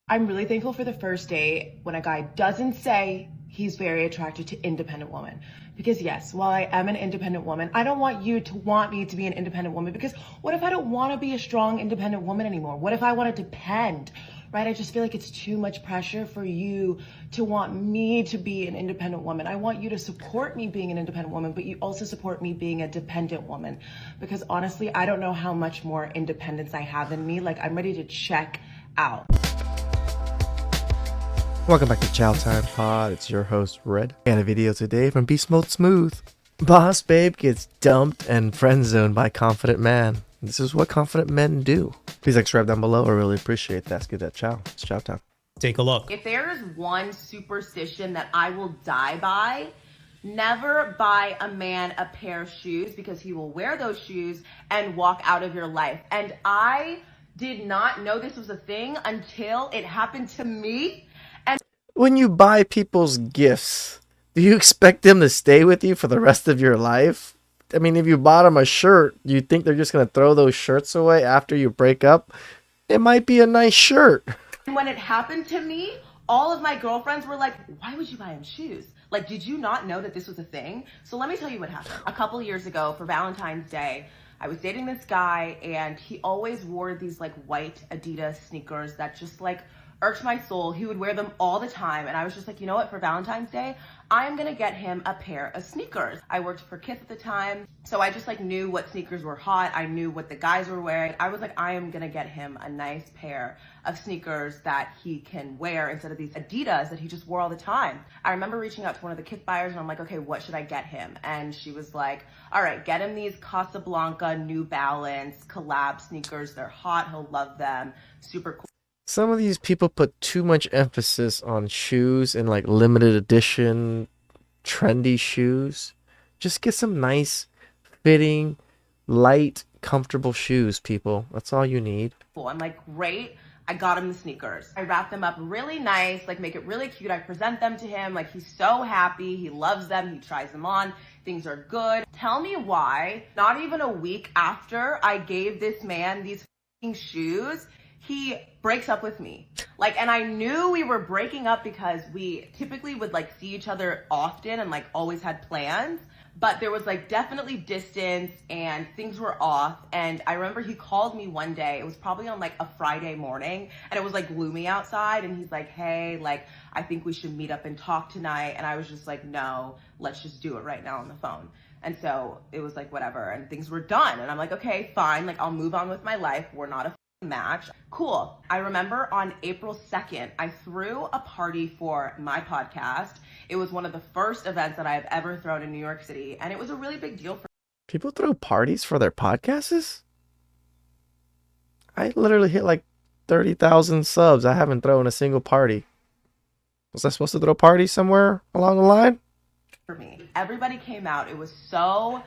I'm really thankful for the first date when a guy doesn't say he's very attracted to independent women. Because yes, while I am an independent woman, I don't want you to want me to be an independent woman, because what if I don't want to be a strong independent woman anymore? What if I want to depend? Right? I just feel like it's too much pressure for you to want me to be an independent woman. I want you to support me being an independent woman, but you also support me being a dependent woman. Because honestly, I don't know how much more independence I have in me. Like, I'm ready to check out. Welcome back to Chow Time Pod. It's your host, Red. And a video today from Beast Mode Smooth. Boss babe gets dumped and friend zoned by confident man. This is what confident men do. Please subscribe down below. I really appreciate that. Let's get that chow. It's chow time. Take a look. If there is one superstition that I will die by, never buy a man a pair of shoes, because he will wear those shoes and walk out of your life. And I did not know this was a thing until it happened to me. When you buy people's gifts, do you expect them to stay with you for the rest of your life? I mean, if you bought them a shirt, you think they're just going to throw those shirts away after you break up? It might be a nice shirt. And when it happened to me, all of my girlfriends were like, why would you buy him shoes? Like, did you not know that this was a thing? So let me tell you what happened. A couple years ago for Valentine's Day, I was dating this guy and he always wore these like white Adidas sneakers that just like irked my soul. He would wear them all the time. And I was just like, you know what, for Valentine's Day, I am gonna get him a pair of sneakers. I worked for Kith at the time, so I just like knew what sneakers were hot. I knew what the guys were wearing. I was like, I am gonna get him a nice pair of sneakers that he can wear instead of these Adidas that he just wore all the time. I remember reaching out to one of the Kith buyers and I'm like, okay, what should I get him? And she was like, all right, get him these Casablanca New Balance collab sneakers. They're hot, he'll love them, super cool. Some of these people put too much emphasis on shoes and like limited edition, trendy shoes. Just get some nice, fitting, light, comfortable shoes, people. That's all you need. I'm like, great. I got him the sneakers. I wrap them up really nice, like make it really cute. I present them to him. Like, he's so happy. He loves them. He tries them on. Things are good. Tell me why, not even a week after I gave this man these f***ing shoes, he breaks up with me. Like, and I knew we were breaking up because we typically would like see each other often and like always had plans, but there was like definitely distance and things were off. And I remember he called me one day, it was probably on like a Friday morning, and it was like gloomy outside, and he's like, hey, like, I think we should meet up and talk tonight. And I was just like, no, let's just do it right now on the phone. And so it was like, whatever, and things were done. And I'm like, okay, fine, like, I'll move on with my life. We're not a match. Cool. I remember on April 2nd, I threw a party for my podcast. It was one of the first events that I've ever thrown in New York City, and it was a really big deal for People throw parties for their podcasts? I literally hit like 30,000 subs. I haven't thrown a single party. Was I supposed to throw parties somewhere along the line? me. Everybody came out. It was so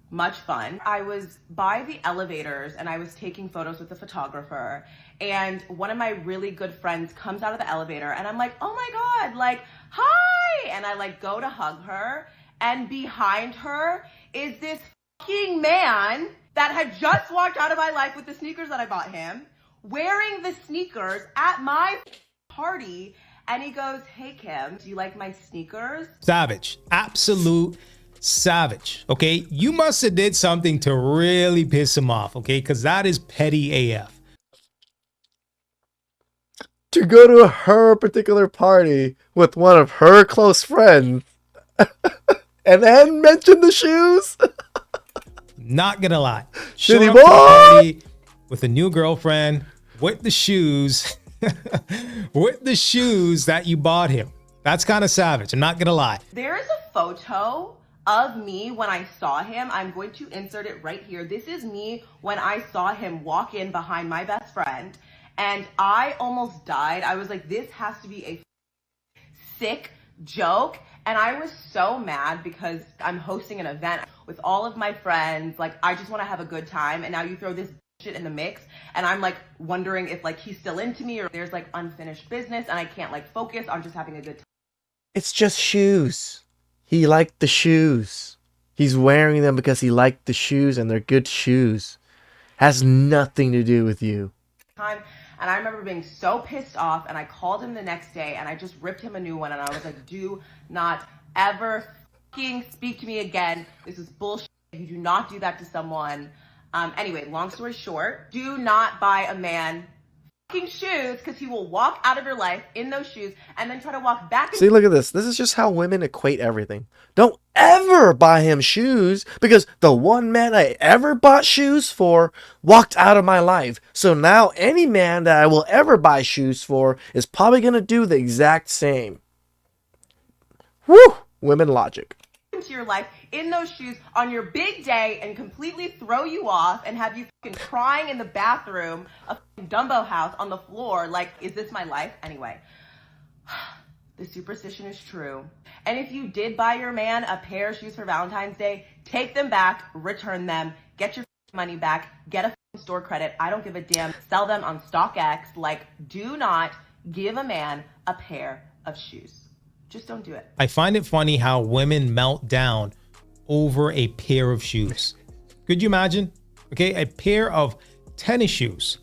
much fun. I was by the elevators and I was taking photos with the photographer, and one of my really good friends comes out of the elevator and I'm like, oh my God, like, hi. And I like go to hug her, and behind her is this fucking man that had just walked out of my life with the sneakers that I bought him, wearing the sneakers at my party. And he goes, hey Kim, do you like my sneakers? Savage. Absolute savage. Okay, you must have did something to really piss him off. Okay, because that is petty AF. To go to her particular party with one of her close friends and then mention the shoes? Not gonna lie. Shitty Show up to the boy! party with a new girlfriend with the shoes, with the shoes that you bought him. That's kind of savage. I'm not gonna lie. There is a photo of me when I saw him. I'm going to insert it right here. This is me when I saw him walk in behind my best friend, and I almost died. I was like, this has to be a sick joke. And I was so mad because I'm hosting an event with all of my friends. Like, I just want to have a good time. And now you throw this shit in the mix, and I'm like wondering if like he's still into me or there's like unfinished business and I can't like focus on just having a good time. It's just shoes. He liked the shoes. He's wearing them because he liked the shoes, and they're good shoes. Has nothing to do with you. And And I remember being so pissed off, and I called him the next day and I just ripped him a new one, and I was like, do not ever fucking speak to me again. This is bullshit. You do not do that to someone. Anyway, long story short, do not buy a man shoes, because he will walk out of your life in those shoes and then try to walk back. See, look at this. This is just how women equate everything. Don't ever buy him shoes because the one man I ever bought shoes for walked out of my life. So now any man that I will ever buy shoes for is probably going to do the exact same. Woo! Women logic. Into your life in those shoes on your big day and completely throw you off and have you fucking crying in the bathroom of Dumbo house on the floor like, is this my life? Anyway, the superstition is true. And if you did buy your man a pair of shoes for Valentine's Day, take them back, return them, get your money back, get a store credit. I don't give a damn. Sell them on StockX. Like, do not give a man a pair of shoes. Just don't do it. I find it funny how women melt down over a pair of shoes. Could you imagine? Okay, a pair of tennis shoes.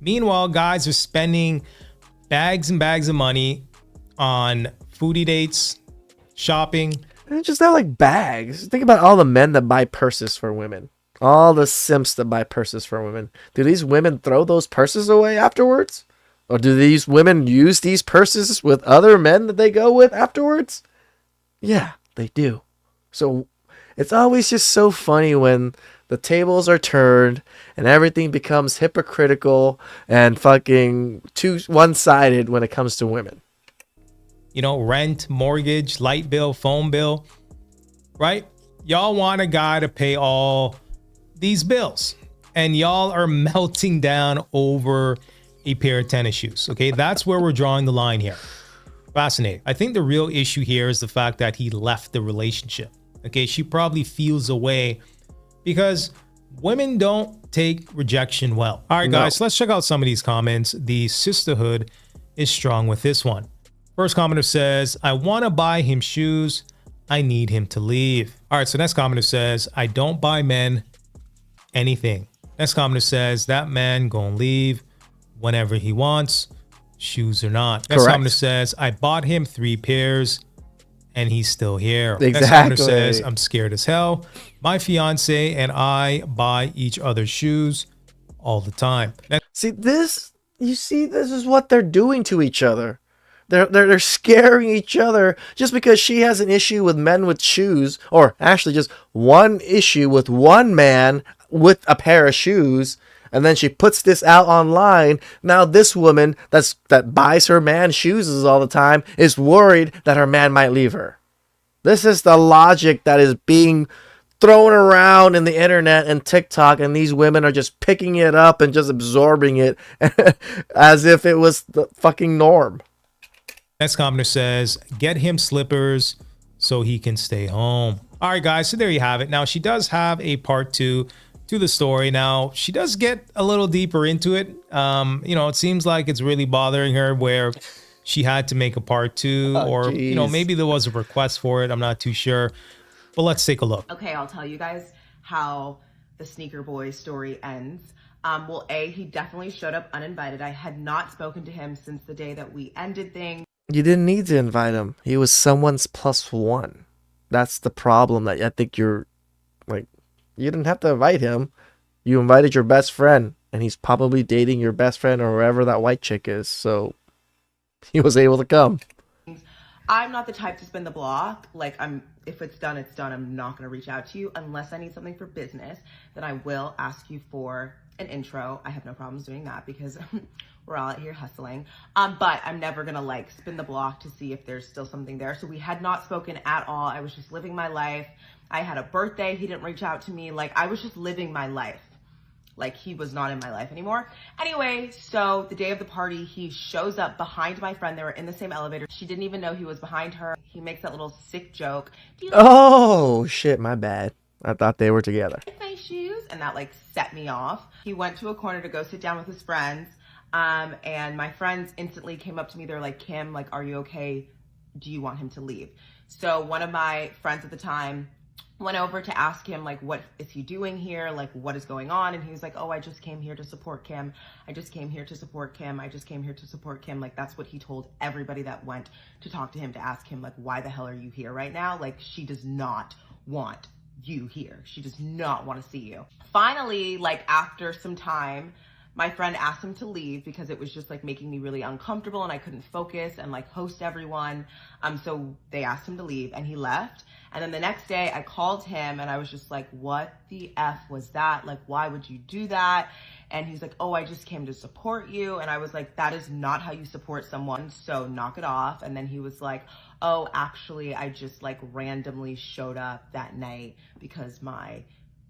Meanwhile, guys are spending bags and bags of money on foodie dates, shopping. And it's just not like bags. Think about all the men that buy purses for women. All the simps that buy purses for women. Do these women throw those purses away afterwards? Or do these women use these purses with other men that they go with afterwards? Yeah, they do. So it's always just so funny when the tables are turned and everything becomes hypocritical and fucking too one-sided when it comes to women. You know, rent, mortgage, light bill, phone bill, right? Y'all want a guy to pay all these bills and y'all are melting down over a pair of tennis shoes. Okay, that's where we're drawing the line here. Fascinating. I think the real issue here is the fact that he left the relationship. Okay, she probably feels away because women don't take rejection well. All right, guys, let's check out some of these comments. The sisterhood is strong with this one. First commenter says, I want to buy him shoes. I need him to leave. All right, so next commenter says, I don't buy men anything. Next commenter says, that man gonna leave whenever he wants, shoes or not. Next commenter says, I bought him 3 pairs and he's still here. Exactly. Next commenter says, I'm scared as hell. My fiance and I buy each other shoes all the time. This is what they're doing to each other. They're scaring each other just because she has an issue with men with shoes, or actually just one issue with one man with a pair of shoes. And then she puts this out online. Now this woman that buys her man shoes all the time is worried that her man might leave her. This is the logic that is being thrown around in the internet and TikTok, and these women are just picking it up and just absorbing it as if it was the fucking norm. Next commenter says, get him slippers so he can stay home. All right, guys, so there you have it. Now, she does have a part 2 to the story. Now, she does get a little deeper into it. You know, it seems like it's really bothering her where she had to make a part 2, or, you know, maybe there was a request for it. I'm not too sure, but let's take a look. Okay, I'll tell you guys how the sneaker boy story ends. Well, he definitely showed up uninvited. I had not spoken to him since the day that we ended things. You didn't need to invite him. He was someone's +1. That's the problem that I think you're like, you didn't have to invite him. You invited your best friend, and he's probably dating your best friend or wherever that white chick is. So he was able to come. I'm not the type to spin the block. Like, if it's done, it's done. I'm not going to reach out to you unless I need something for business. Then I will ask you for an intro. I have no problems doing that because we're all out here hustling. But I'm never going to like spin the block to see if there's still something there. So we had not spoken at all. I was just living my life. I had a birthday. He didn't reach out to me. Like, I was just living my life. Like, he was not in my life anymore. Anyway, so the day of the party, he shows up behind my friend. They were in the same elevator. She didn't even know he was behind her. He makes that little sick joke. Oh, shit, my bad. I thought they were together. My shoes, and that like set me off. He went to a corner to go sit down with his friends. And my friends instantly came up to me. They're like, Kim, like, are you okay? Do you want him to leave? So one of my friends at the time Went over to ask him, like, what is he doing here? Like, what is going on? And he was like, oh, I just came here to support Kim. I just came here to support Kim. I just came here to support Kim. Like, that's what he told everybody that went to talk to him, to ask him, like, why the hell are you here right now? Like, she does not want you here. She does not want to see you. Finally, like, after some time, my friend asked him to leave because it was just like making me really uncomfortable and I couldn't focus and like host everyone. So they asked him to leave and he left. And then the next day I called him and I was just like, what the F was that? Like, why would you do that? And he's like, oh, I just came to support you. And I was like, that is not how you support someone. So knock it off. And then he was like, oh, actually, I just like randomly showed up that night because my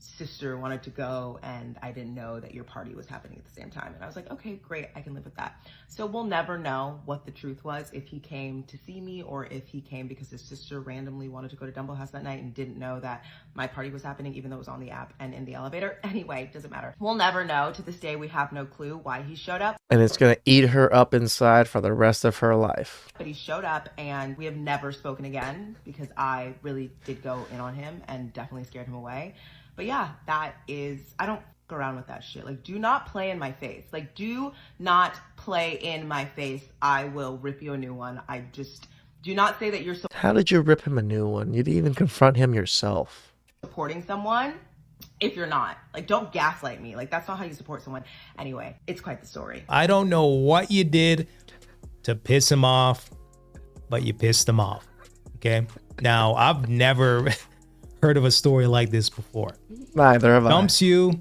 sister wanted to go and I didn't know that your party was happening at the same time. And I was like, okay, great, I can live with that. So we'll never know what the truth was, if he came to see me or if he came because his sister randomly wanted to go to Dumbo House that night and didn't know that my party was happening, even though it was on the app and in the elevator. Anyway, doesn't matter. We'll never know. To this day, we have no clue why he showed up. And it's gonna eat her up inside for the rest of her life. But he showed up and we have never spoken again because I really did go in on him and definitely scared him away. But yeah, that is, I don't fuck around with that shit. Like, do not play in my face. Like, do not play in my face. I will rip you a new one. I just, do not say that you're How did you rip him a new one? You didn't even confront him yourself. supporting someone if you're not. Like, don't gaslight me. Like, that's not how you support someone. Anyway, it's quite the story. I don't know what you did to piss him off, but you pissed him off. Okay. Now, I've never heard of a story like this before. Neither have I. Dumps you,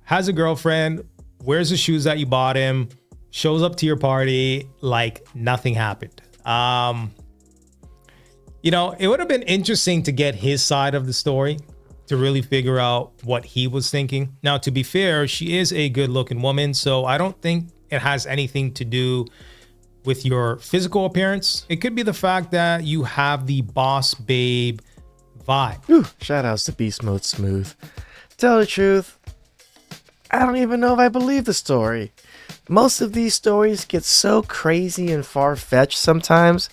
has a girlfriend, wears the shoes that you bought him, shows up to your party like nothing happened. You know, it would have been interesting to get his side of the story to really figure out what he was thinking. Now, to be fair, she is a good looking woman, so I don't think it has anything to do with your physical appearance. It could be the fact that you have the boss babe vibe. Whew, shout outs to Beast Mode Smooth. Tell the truth, I don't even know if I believe the story. Most of these stories get so crazy and far-fetched sometimes.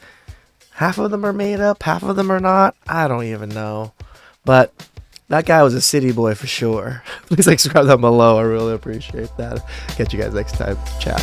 Half of them are made up, half of them are not. I don't even know. But that guy was a city boy for sure. Please like subscribe down below. I really appreciate that. Catch you guys next time. Ciao.